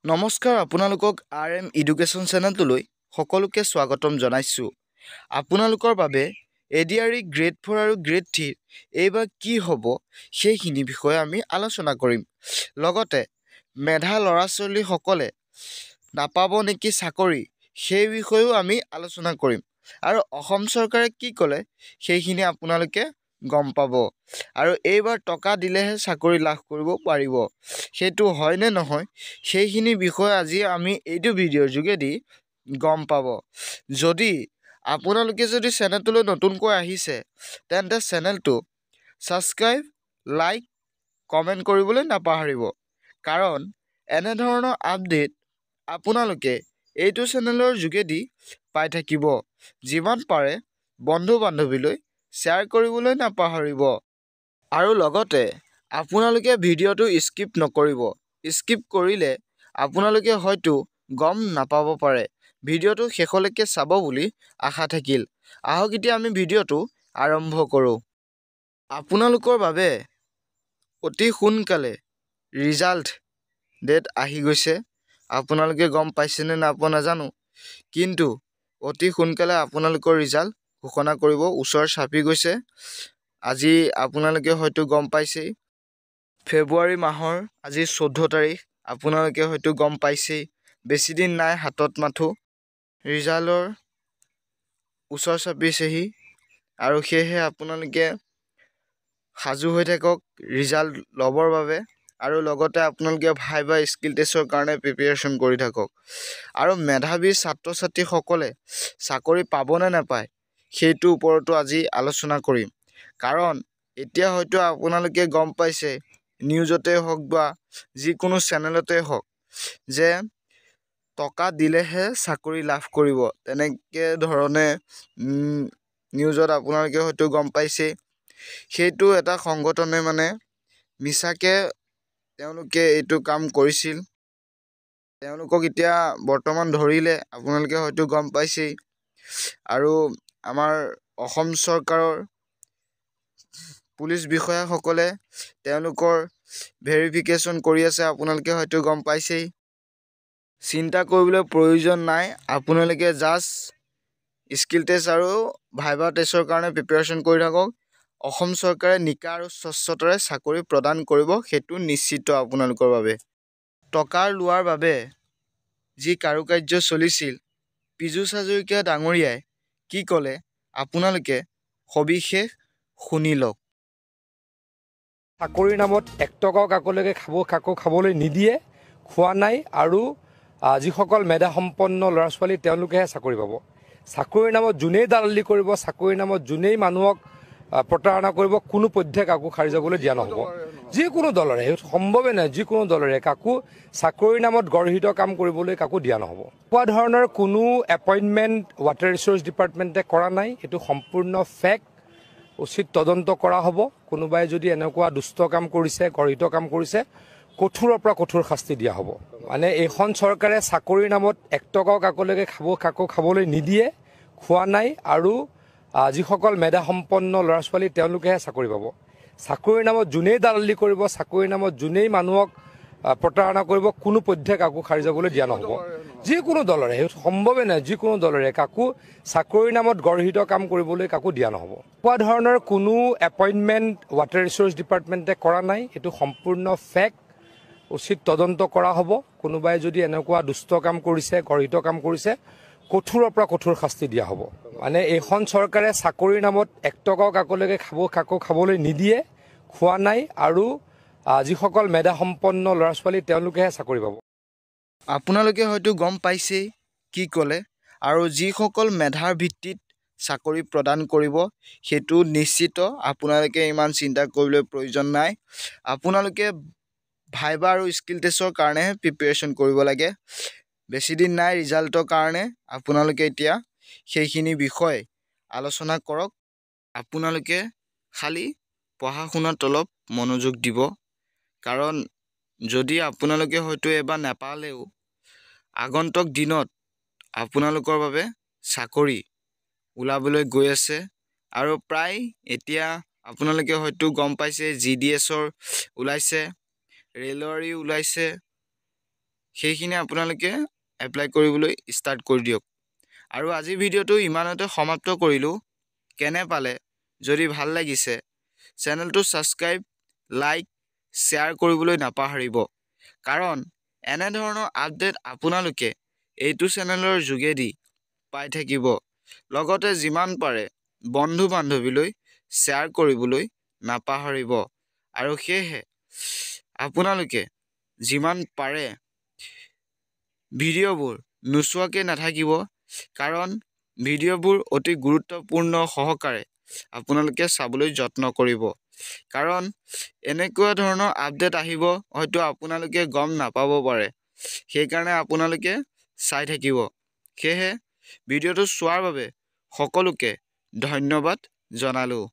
নমস্কাৰ আপোনালোকক RM education চেনেলটোলৈ সকলোকে স্বাগতম জনাইছোঁ। আপোনালোকৰ বাবে ADRE গ্ৰেড 4 আৰু গ্ৰেড 3 এইবাৰ কি হ'ব সেইখিনি বিষয়ে আমি আলোচনা কৰিম। লগতে মেধা ল'ৰা ছোৱালীসকলে নাপাব নেকি চাকৰি সেই বিষয়েও আমি আলোচনা কৰিম। আৰু অসম চৰকাৰে কি ক'লে সেইখিনি আপোনালোকে গম পাব। আৰু এইবাৰ টকা দিলেহে চাকৰি লাভ কৰিব পাৰিব, সেইটো হয় নে নহয় সেইখিনি বিষয়ে আজি আমি এইটো ভিডিঅ'ৰ যোগেদি গম পাব। যদি আপোনালোকে চেনেলটোলৈ নতুনকৈ আহিছে তেন্তে চেনেলটো ছাবস্ক্ৰাইব, লাইক, কমেণ্ট কৰিবলৈ নাপাহৰিব। কাৰণ এনেধৰণৰ আপডেট আপোনালোকে এইটো চেনেলৰ যোগেদি পাই থাকিব। যিমান পাৰে বন্ধু বান্ধৱীলৈ শ্বেয়াৰ কৰিবলৈ নাপাহৰিব। আৰু লগতে আপোনালোকে ভিডিঅ'টো স্কিপ নকৰিব। স্কিপ কৰিলে আপোনালোকে হয়তো গম নাপাব পাৰে। ভিডিঅ'টো শেষলৈকে চাব বুলি আশা থাকিল। আহক এতিয়া আমি ভিডিঅ'টো আৰম্ভ কৰোঁ। আপোনালোকৰ বাবে অতি সোনকালে ৰিজাল্ট ডেট আহি গৈছে। আপোনালোকে গম পাইছেনে নাপায় নাজানো, কিন্তু অতি সোনকালে আপোনালোকৰ ৰিজাল্ট ঘোষণা কৰিব। ওচৰ চাপি গৈছে। আজি আপোনালোকে হয়তো গম পাইছেই, ফেব্ৰুৱাৰী মাহৰ আজি 14 তাৰিখ। আপোনালোকে হয়তো গম পাইছেই, বেছিদিন নাই হাতত মাথো। ৰিজাল্টৰ ওচৰ চাপিছেহি আৰু সেয়েহে আপোনালোকে সাজু হৈ থাকক ৰিজাল্ট ল'বৰ বাবে। আৰু লগতে আপোনালোকে ভাইবা স্কিল টেষ্টৰ কাৰণে প্ৰিপেৰেশ্যন কৰি থাকক। আৰু মেধাৱী ছাত্ৰ ছাত্ৰীসকলে চাকৰি পাবনে নাপায় সেইটোৰ ওপৰতো আজি আলোচনা কৰিম। কাৰণ এতিয়া হয়তো আপোনালোকে গম পাইছে, নিউজতে হওক বা যিকোনো চেনেলতে হওক, যে টকা দিলেহে চাকৰি লাভ কৰিব, তেনেকৈ ধৰণে নিউজত আপোনালোকে হয়তো গম পাইছেই। সেইটো এটা সংগঠনে মিছাকৈ তেওঁলোকে এইটো কাম কৰিছিল। তেওঁলোকক এতিয়া বৰ্তমান ধৰিলে, আপোনালোকে হয়তো গম পাইছেই। আৰু আমাৰ অসম চৰকাৰৰ পুলিচ বিষয়াসকলে তেওঁলোকৰ ভেৰিফিকেশ্যন কৰি আছে, আপোনালোকে হয়তো গম পাইছেই। চিন্তা কৰিবলৈ প্ৰয়োজন নাই, আপোনালোকে জাষ্ট স্কিল টেষ্ট আৰু ভাইবা টেষ্টৰ কাৰণে প্ৰিপেৰেশ্যন কৰি থাকক। অসম চৰকাৰে নিকা আৰু স্বচ্ছতাৰে চাকৰি প্ৰদান কৰিব, সেইটো নিশ্চিত আপোনালোকৰ বাবে। টকাৰ লোৱাৰ বাবে যি কাৰুকাৰ্য চলিছিল, পীযুষ হাজৰিকা ডাঙৰীয়াই কি ক'লে আপোনালোকে সবিশেষ শুনি লওক। চাকৰিৰ নামত 1 টকাও কাকো খাবলৈ নিদিয়ে, খোৱা নাই। আৰু যিসকল মেধাসম্পন্ন ল'ৰা ছোৱালী তেওঁলোকেহে চাকৰি পাব। চাকৰিৰ নামত যোনেই দালালি কৰিব, চাকৰিৰ নামত যোনেই মানুহক প্ৰতাৰণা কৰিব, কোনো পধ্যে কাকো সাৰি যাবলৈ দিয়া নহ'ব। যিকোনো দলৰে, সম্ভৱে নাই, যিকোনো দলৰে কাকো চাকৰিৰ নামত গৰ্হিত কাম কৰিবলৈ কাকো দিয়া নহ'ব। কোৱা ধৰণৰ কোনো এপইণ্টমেণ্ট ৱাটাৰ ৰিচোৰ্চ ডিপাৰ্টমেণ্টে কৰা নাই, এইটো সম্পূৰ্ণ ফেক। উচিত তদন্ত কৰা হ'ব। কোনোবাই যদি এনেকুৱা দুষ্ট কাম কৰিছে, গৰ্হিত কাম কৰিছে, কঠোৰৰ পৰা কঠোৰ শাস্তি দিয়া হ'ব। এইখন চৰকাৰে চাকৰিৰ নামত 1 টকাও কাকো খাবলৈ নিদিয়ে, খোৱা নাই। আৰু যিসকল মেধাসম্পন্ন ল'ৰা ছোৱালী তেওঁলোকেহে চাকৰি পাব। চাকৰিৰ নামত যোনেই দালালি কৰিব, চাকৰিৰ নামত যোনেই মানুহক প্ৰতাৰণা কৰিব, কোনো পধ্যে কাকো সাৰি যাবলৈ দিয়া নহ'ব। যিকোনো দলৰে, সম্ভৱে নাই, যিকোনো দলৰে কাকো চাকৰিৰ নামত গৰ্হিত কাম কৰিবলৈ কাকো দিয়া নহ'ব। কোৱা ধৰণৰ কোনো এপইণ্টমেণ্ট ৱাটাৰ ৰিচোৰ্চ ডিপাৰ্টমেণ্টে কৰা নাই, এইটো সম্পূৰ্ণ ফেক। উচিত তদন্ত কৰা হ'ব। কোনোবাই যদি এনেকুৱা দুষ্ট কাম কৰিছে, গৰ্হিত কাম কৰিছে, কঠোৰৰ পৰা কঠোৰ শাস্তি দিয়া হ'ব। এইখন চৰকাৰে চাকৰিৰ নামত 1 টকাও কাকো খাবলৈ নিদিয়ে, খোৱা নাই। আৰু যিসকল মেধাসম্পন্ন ল'ৰা ছোৱালী তেওঁলোকেহে চাকৰি পাব। আপোনালোকে হয়তো গম পাইছেই কি ক'লে। আৰু যিসকল মেধাৰ ভিত্তিত চাকৰি প্ৰদান কৰিব সেইটো নিশ্চিত, আপোনালোকে ইমান চিন্তা কৰিবলৈ প্ৰয়োজন নাই। আপোনালোকে ভাইবা আৰু স্কিল টেষ্টৰ কাৰণেহে প্ৰিপেৰেশ্যন কৰিব লাগে। বেছিদিন নাই ৰিজাল্টৰ কাৰণে। আপোনালোকে এতিয়া সেইখিনি বিষয় আলোচনা কৰক। আপোনালোকে খালি পঢ়া শুনাত অলপ মনোযোগ দিব। কাৰণ যদি আপোনালোকে হয়তো এবাৰ নাপালেও আগন্তুক দিনত আপোনালোকৰ বাবে চাকৰি ওলাবলৈ গৈ আছে। আৰু প্ৰায় এতিয়া আপোনালোকে হয়তো গম পাইছে, GDSৰ ওলাইছে, ৰেলৱাৰী ওলাইছে, সেইখিনি আপোনালোকে এপ্লাই কৰিবলৈ ষ্টাৰ্ট কৰি দিয়ক। আৰু আজিৰ ভিডিঅ'টো ইমানতে সমাপ্ত কৰিলোঁ। কেনে পালে? যদি ভাল লাগিছে চেনেলটো ছাবস্ক্ৰাইব, লাইক, শ্বেয়াৰ কৰিবলৈ নাপাহৰিব। কাৰণ এনেধৰণৰ আপডেট আপোনালোকে এইটো চেনেলৰ যোগেদি পাই থাকিব। লগতে যিমান পাৰে বন্ধু বান্ধৱীলৈ শ্বেয়াৰ কৰিবলৈ নাপাহৰিব। আৰু সেয়েহে আপোনালোকে যিমান পাৰে ভিডিঅ'বোৰ নোচোৱাকৈ নাথাকিব। কাৰণ ভিডিঅ'বোৰ অতি গুৰুত্বপূৰ্ণ সহকাৰে আপোনালোকে চাবলৈ যত্ন কৰিব। কাৰণ এনেকুৱা ধৰণৰ আপডেট আহিব হয়তো আপোনালোকে গম নাপাব পাৰে। সেইকাৰণে আপোনালোকে চাই থাকিব। সেয়েহে ভিডিঅ'টো চোৱাৰ বাবে সকলোকে ধন্যবাদ জনালোঁ।